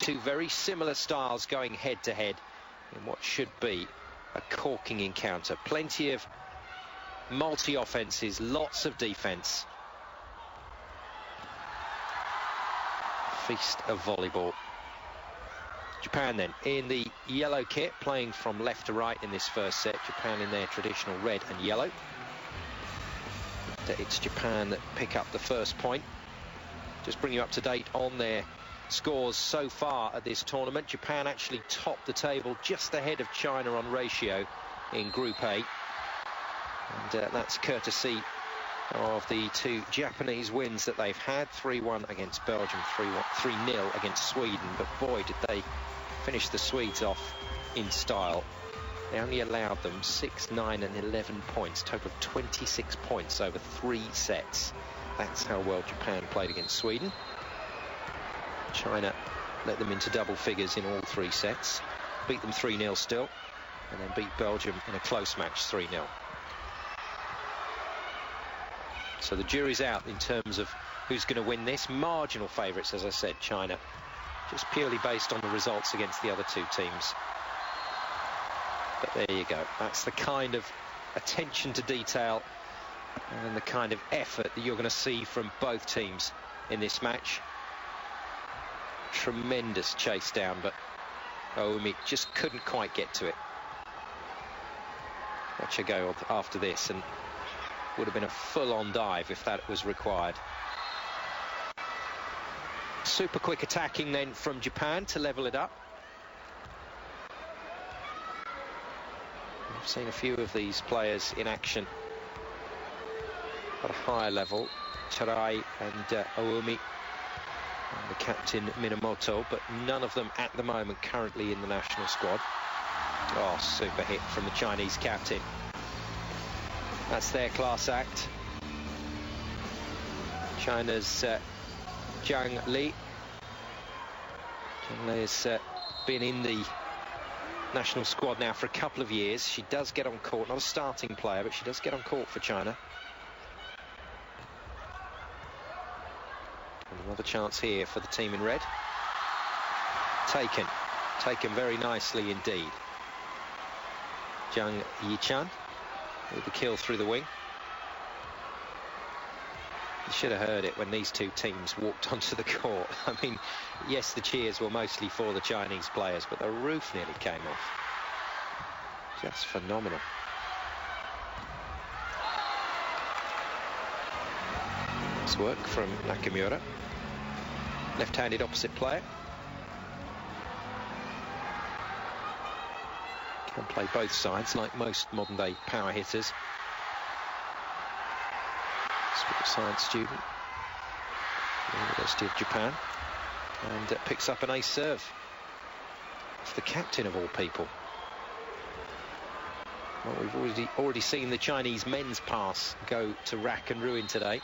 two very similar styles going head-to-head in what should be a corking encounter. Plenty of multi-offences, lots of defence. Feast of volleyball. Japan then in the yellow kit, playing from left to right in this first set. Japan in their traditional red and yellow. It's Japan that pick up the first point. Just bring you up to date on their scores so far at this tournament. Japan actually topped the table, just ahead of China on ratio in Group A. And that's courtesy of the two Japanese wins that they've had. 3-1 against Belgium, 3-0 against Sweden. But boy, did they finish the Swedes off in style. They only allowed them 6, 9 and 11 points, total of 26 points over 3 sets. That's how well Japan played against Sweden. China let them into double figures in all 3 sets, beat them 3-0 still, and then beat Belgium in a close match 3-0. So the jury's out in terms of who's going to win this. Marginal favourites, as I said, China, just purely based on the results against the other two teams. But there you go. That's the kind of attention to detail and the kind of effort that you're going to see from both teams in this match. Tremendous chase down, but Oumi just couldn't quite get to it. Watch her go after this, and would have been a full-on dive if that was required. Super quick attacking then from Japan to level it up. I've seen a few of these players in action at a higher level. Tarai and Oumi and the captain Minamoto, but none of them at the moment currently in the national squad. Oh, super hit from the Chinese captain. That's their class act. China's Zhang Li. Zhang Li has been in the national squad now for a couple of years. She does get on court, not a starting player, but she does get on court for China. And another chance here for the team in red. Taken very nicely indeed. Zhang Yichan with the kill through the wing. You should have heard it when these two teams walked onto the court. I mean, yes, the cheers were mostly for the Chinese players, but the roof nearly came off. Just phenomenal. Nice work from Nakamura. Left-handed opposite player. Can play both sides like most modern-day power hitters. Sports science student, University of Japan, and picks up an ace serve. It's the captain of all people. Well, we've already seen the Chinese men's pass go to rack and ruin today.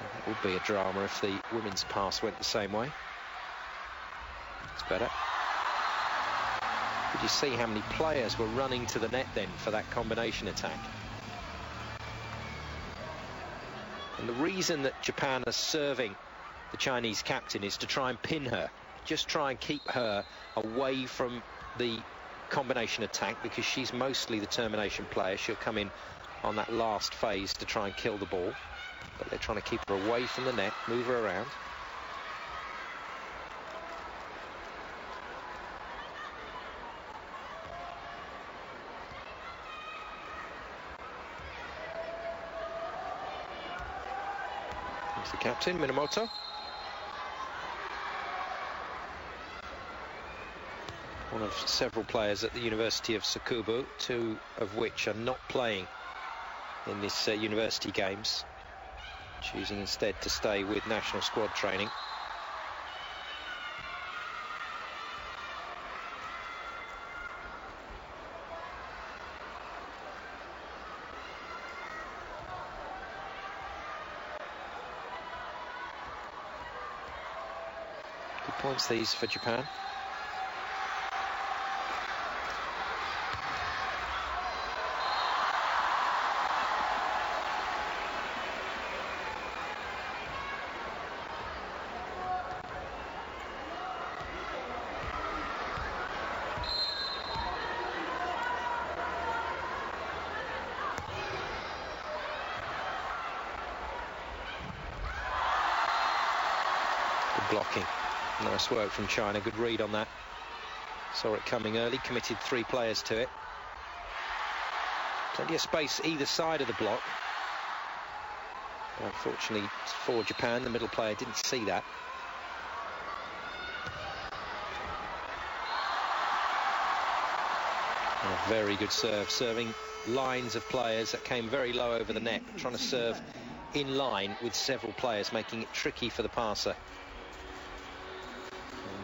That would be a drama if the women's pass went the same way. It's better. Did you see how many players were running to the net then for that combination attack? And the reason that Japan is serving the Chinese captain is to try and pin her. Just try and keep her away from the combination attack, because she's mostly the termination player. She'll come in on that last phase to try and kill the ball. But they're trying to keep her away from the net, move her around. Here's the captain, Minamoto. One of several players at the University of Tsukuba, 2 of which are not playing in this university games, choosing instead to stay with national squad training. Good points these for Japan. blocking. Nice work from China, good read on that. Saw it coming early, committed 3 players to it. Plenty of space either side of the block. Unfortunately for Japan, the middle player didn't see that. A very good serve, serving lines of players that came very low over the net, trying to serve in line with several players, making it tricky for the passer.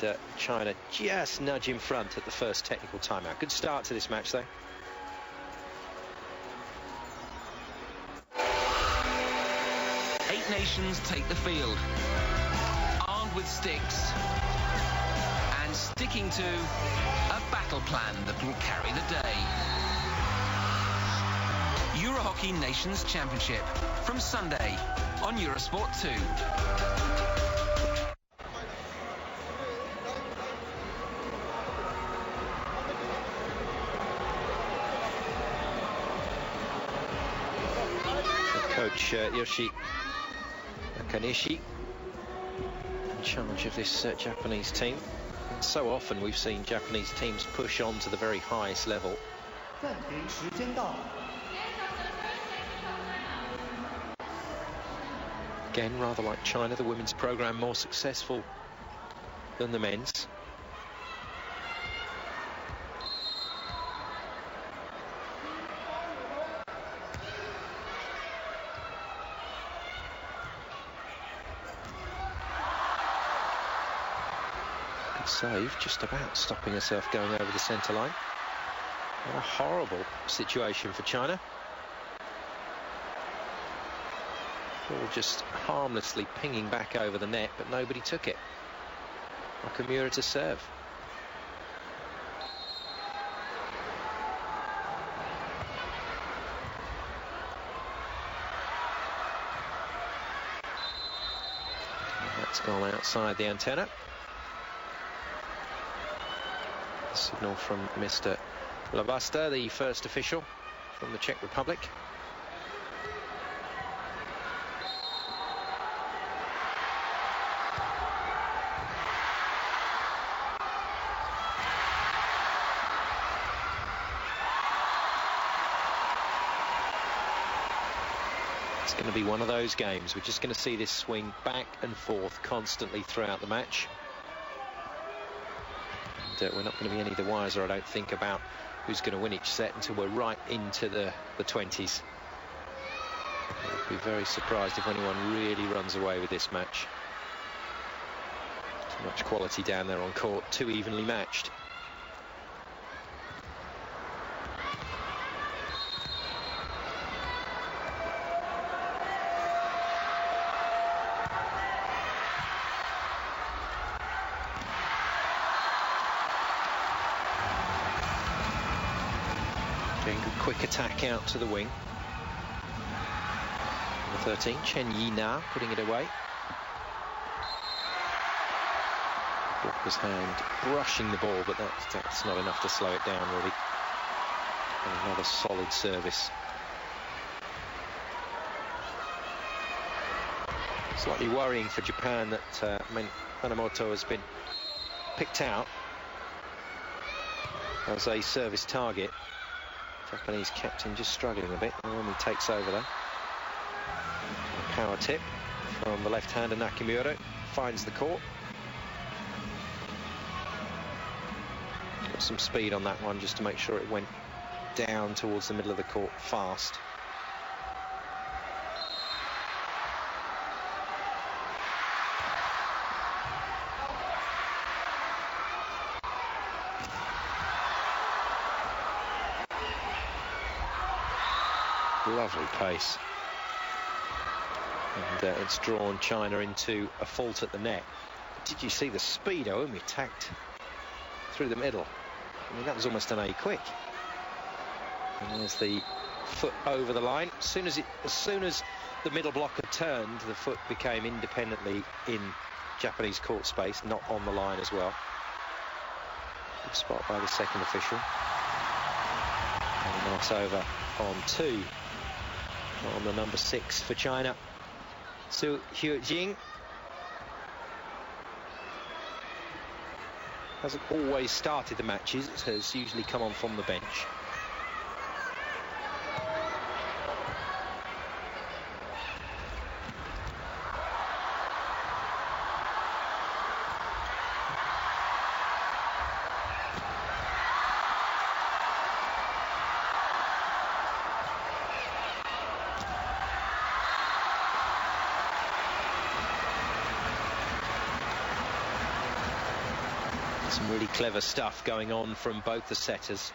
And China just nudge in front at the first technical timeout. Good start to this match, though. Eight nations take the field, armed with sticks and sticking to a battle plan that will carry the day. Euro Hockey Nations Championship from Sunday on Eurosport 2. Coach Yoshi Nakanishi in charge of this Japanese team. And so often we've seen Japanese teams push on to the very highest level. Again, rather like China, the women's program more successful than the men's. Good save, just about stopping herself going over the centre line. What a horrible situation for China. Ball just harmlessly pinging back over the net, but nobody took it. Nakamura to serve. That's gone outside the antenna. The signal from Mr. Lavasta, the first official from the Czech Republic. It's going to be one of those games. We're just going to see this swing back and forth constantly throughout the match. And we're not going to be any the wiser, I don't think, about who's going to win each set until we're right into the 20s. I'd be very surprised if anyone really runs away with this match. Too much quality down there on court, too evenly matched. Quick attack out to the wing. Number 13, Chen Yi Na, putting it away. Blocker's hand brushing the ball, but that's not enough to slow it down, really. And another solid service. Slightly worrying for Japan that Minamoto has been picked out as a service target. Japanese captain just struggling a bit. Naomi takes over though. A power tip from the left-hander Nakamura, finds the court. Got some speed on that one just to make sure it went down towards the middle of the court fast. Lovely pace. And it's drawn China into a fault at the net. Did you see the speed Naomi attacked through the middle? I mean, that was almost an A quick. And there's the foot over the line. As soon as the middle blocker turned, the foot became independently in Japanese court space, not on the line as well. Good spot by the second official. And that's over on 2. On the number 6 for China, Su Hyujing. Hasn't always started the matches, it has usually come on from the bench. Some really clever stuff going on from both the setters.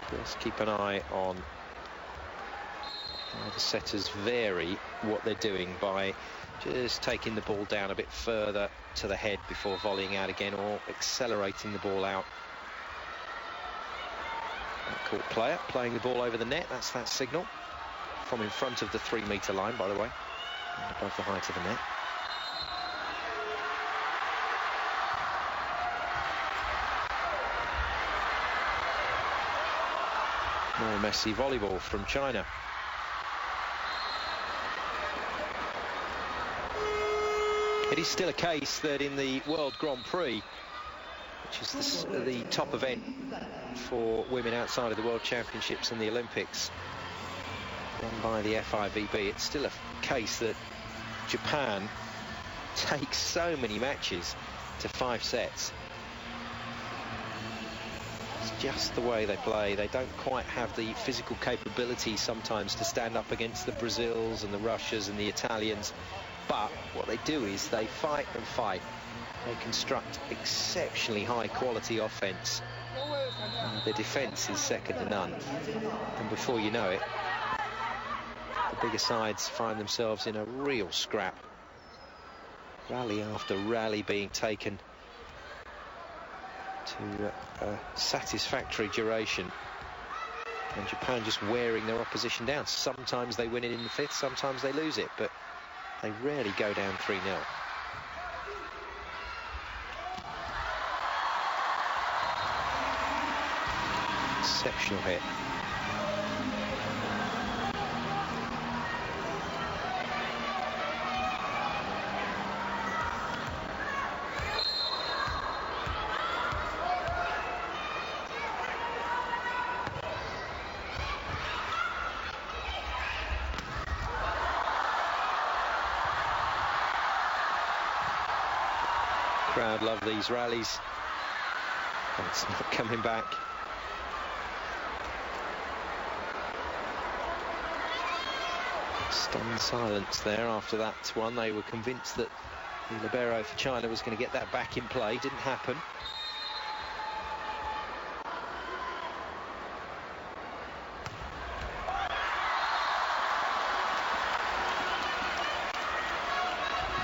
Just keep an eye on how the setters vary what they're doing by just taking the ball down a bit further to the head before volleying out again, or accelerating the ball out. Court player playing the ball over the net, that's that signal. From in front of the 3-metre line, by the way, and above the height of the net. More messy volleyball from China. It is still a case that in the World Grand Prix, which is the top event for women outside of the World Championships and the Olympics, run by the FIVB, it's still a case that Japan takes so many matches to 5 sets. Just the way they play. They don't quite have the physical capability sometimes to stand up against the Brazils and the Russias and the Italians, but what they do is they fight and fight. They construct exceptionally high quality offense. The defense is second to none, and before you know it, the bigger sides find themselves in a real scrap. Rally after rally being taken to a satisfactory duration, and Japan just wearing their opposition down. Sometimes they win it in the 5th, sometimes they lose it, but they rarely go down 3-0. Exceptional hit. Crowd love these rallies, and it's not coming back. Stunned silence there after that one. They were convinced that the libero for China was going to get that back in play. Didn't happen.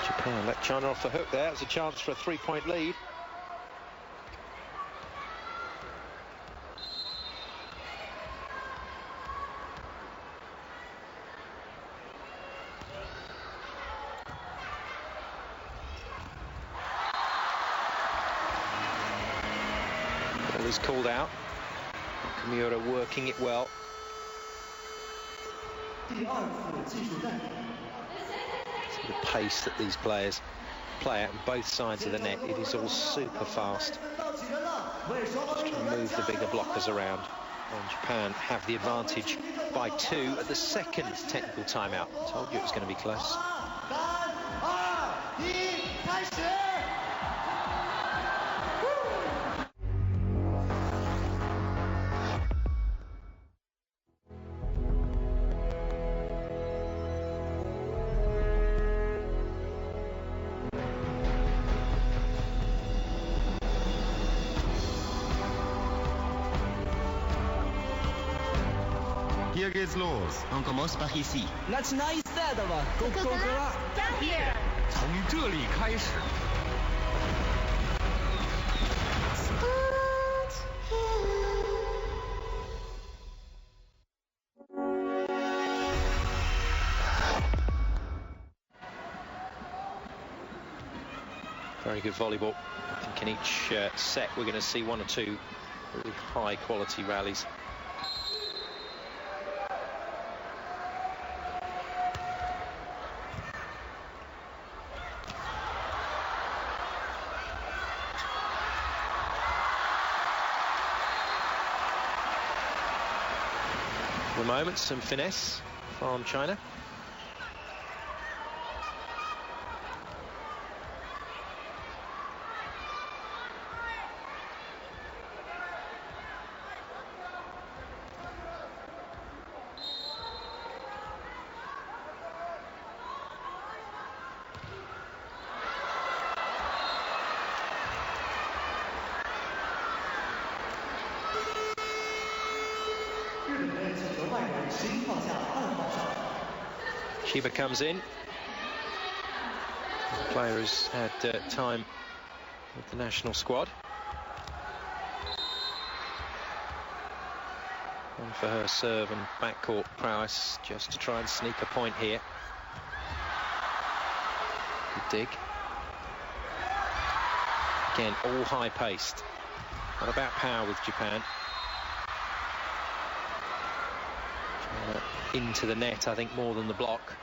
Japan let China off the hook there. It's a chance for a 3-point lead. Ball is called out. Kimura working it well. The pace that these players play at both sides of the net, it is all super fast. Just to move the bigger blockers around, and Japan have the advantage by 2 at the 2nd technical timeout. Told you it was going to be close. Hier geht's los. On commence par ici. Начинай с этого. Go. Down here. 从这里开始。 Very good volleyball. I think in each set we're going to see 1 or 2 really high quality rallies. For the moment, some finesse from China. Shiba comes in. The player has had time with the national squad. And for her serve and backcourt prowess, just to try and sneak a point here. Good dig. Again, all high-paced. Not about power with Japan. Into the net, I think, more than the block.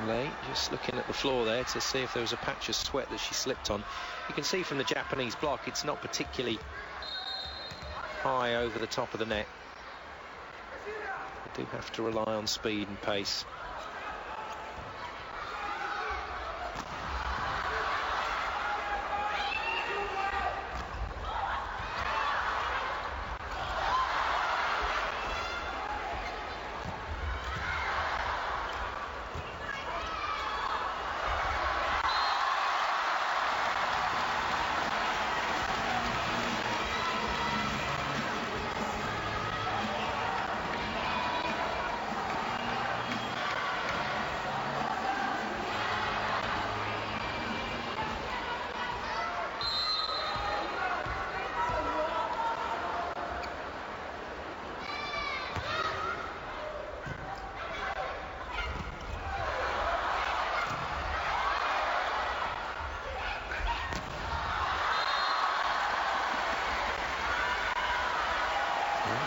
Lei just looking at the floor there to see if there was a patch of sweat that she slipped on. You can see from the Japanese block it's not particularly high over the top of the net. They do have to rely on speed and pace.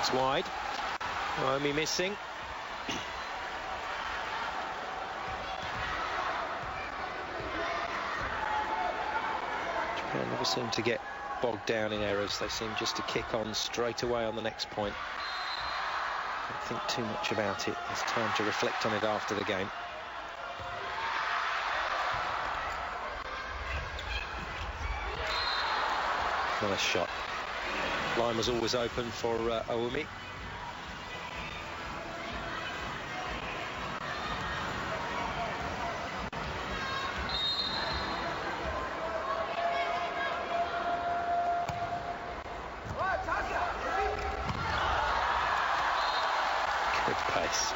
It's wide. Naomi missing. Japan never seem to get bogged down in errors. They seem just to kick on straight away on the next point. Don't think too much about it. There's time to reflect on it after the game. Nice shot. Line was always open for Aoumi. Good pace.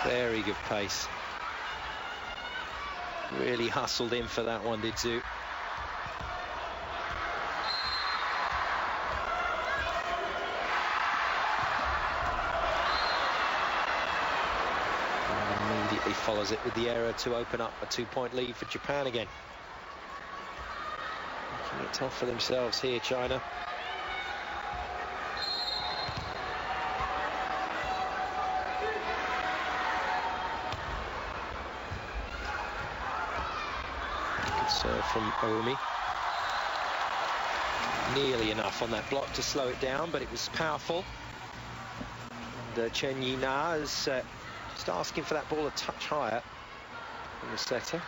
Very good pace. Really hustled in for that one, did Zhu. Follows it with the error to open up a 2-point lead for Japan again. Making it tough for themselves here, China. Good serve from Aoumi. Nearly enough on that block to slow it down, but it was powerful. And Chen Yina is just asking for that ball a touch higher than the setter.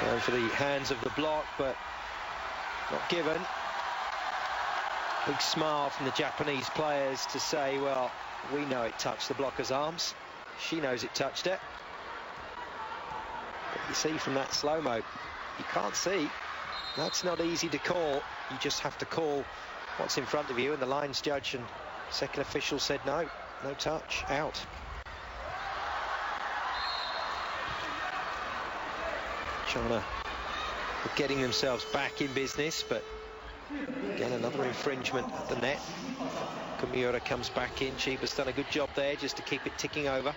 Going for the hands of the block, but not given. Big smile from the Japanese players to say, well, we know it touched the blocker's arms. She knows it touched it. But you see from that slow-mo, you can't see. That's not easy to call. You just have to call what's in front of you, and the lines judge and second official said no touch, out. China getting themselves back in business, but again, another infringement at the net. Okumura comes back in. Chiba's done a good job there just to keep it ticking over.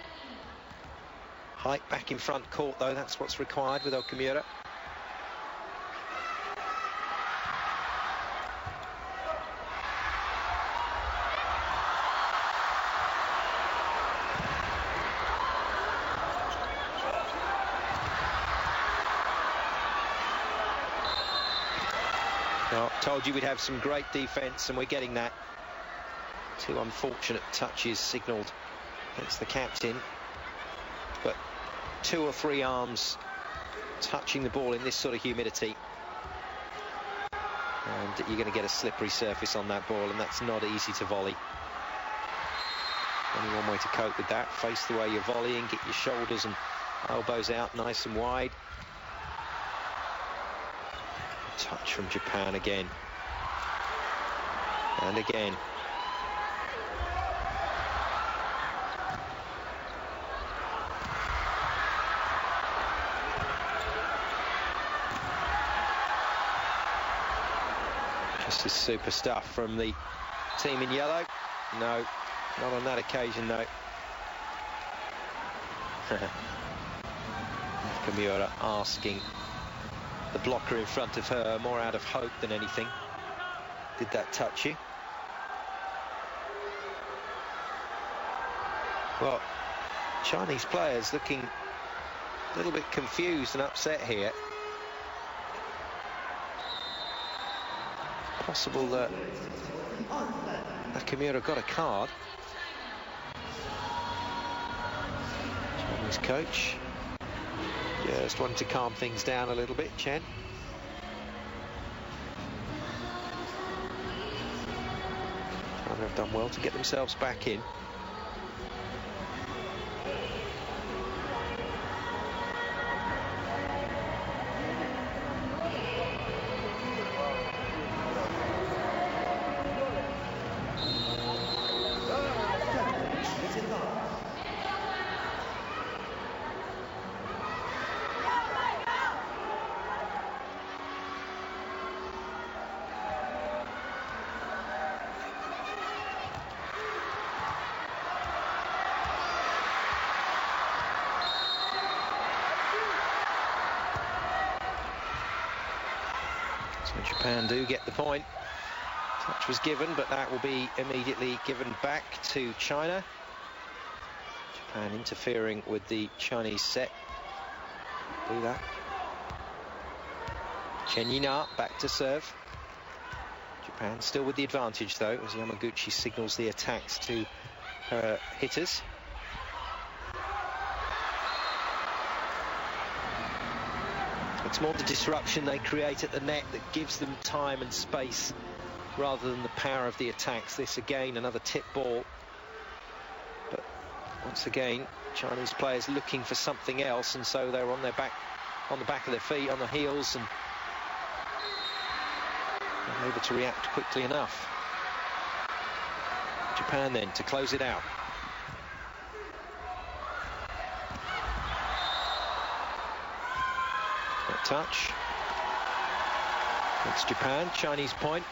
Height back in front court, though, that's what's required with Okumura. Well, told you we'd have some great defence, and we're getting that. 2 unfortunate touches signalled against the captain, but 2 or 3 arms touching the ball in this sort of humidity, and you're going to get a slippery surface on that ball, and that's not easy to volley. Only one way to cope with that: face the way you're volleying, get your shoulders and elbows out nice and wide. Touch from Japan again and again. Just as super stuff from the team in yellow. No, not on that occasion though. Kimura asking the blocker in front of her, more out of hope than anything. Did that touch you? Well, Chinese players looking a little bit confused and upset here. Possible that Kimura got a card. Chinese coach just wanted to calm things down a little bit. Chen. China have done well to get themselves back in. So Japan do get the point. Touch was given, but that will be immediately given back to China. Japan interfering with the Chinese set. Do that. Chen Yina back to serve. Japan still with the advantage though, as Yamaguchi signals the attacks to her hitters. It's more the disruption they create at the net that gives them time and space rather than the power of the attacks. This again, another tip ball. But once again, Chinese players looking for something else, and so they're on their back, on the back of their feet, on the heels, and able to react quickly enough. Japan then to close it out. That touch. It's Japan, Chinese point.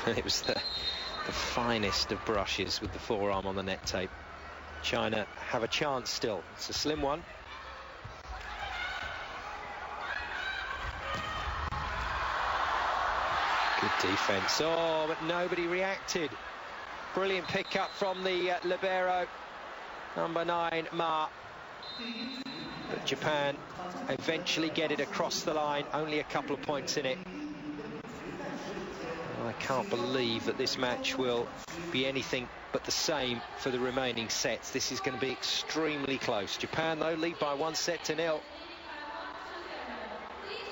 It was the finest of brushes with the forearm on the net tape. China have a chance still. It's a slim one. Good defence. Oh, but nobody reacted. Brilliant pick up from the libero, number 9, Ma. But Japan eventually get it across the line. Only a couple of points in it. I can't believe that this match will be anything but the same for the remaining sets. This is going to be extremely close. Japan, though, lead by 1-0.